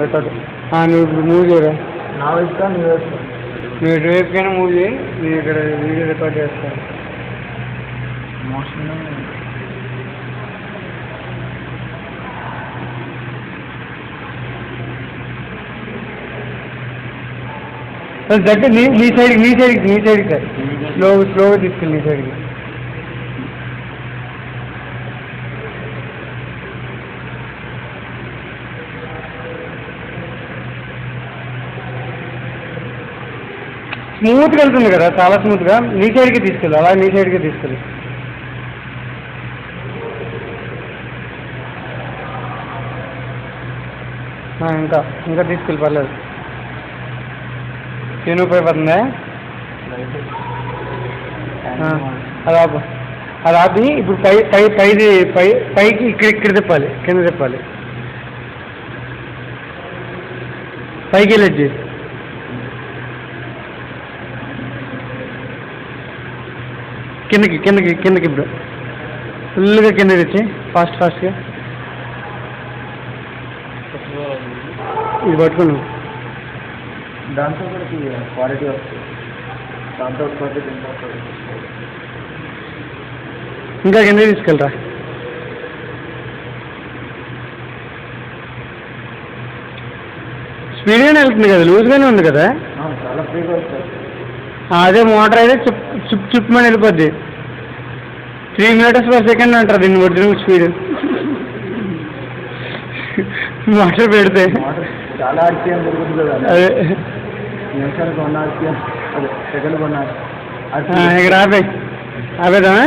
Record. నువ్వు ఇప్పుడు move చేయరా. నా వైపుగా నీ వైపు. నువ్వు ఎటువైపుకైనా మూవ్ చేయి, నేను ఇక్కడ వీడియో రికార్డ్ చేస్తాను. మోషన్ దగ్గర నీ సైడ్కి స్లోగా తీసుకెళ్ళి నీ సైడ్కి. స్మూత్గా వెళ్తుంది కదా, చాలా స్మూత్గా. నీ సైడ్కి తీసుకెళ్ళి, అలా నీ సైడ్కి తీసుకెళ్ళి. ఇంకా తీసుకెళ్ళి, పర్లేదు. నొప్పి పడుతుందా? అది ఆపి ఇప్పుడు పైకి ఇక్కడ తిప్పాలి, కింద తిప్పాలి. పైకి వెళ్ళొచ్చి కిందకి ఇప్పుడు ఫుల్గా కింద తెచ్చి ఫాస్ట్గా ఇది పట్టుకున్నావు. దాంతో కూడా క్వాలిటీ వస్తుంది. దాంతో ఇంకా కింద తీసుకెళ్ళరా. స్పీడ్గానే వెళ్తుంది కదా, లూజ్గానే ఉంది కదా. చాలా ఫ్రీగా వస్తుంది. అదే మోటార్ అయితే చుప్ మని వెళ్ళిపోద్ది. 3 meters/second అంటారు దీన్ని ఒరిజినల్ స్పీడ్. మోటార్ పెడితే చాలా ఆర్పిఎం దొరుకుతుంది కదా. అదే నిమిషానికి 1 RPM, అదే సెకండ్కి 1 RPM. ఇక్కడ ఆపేద్దామా?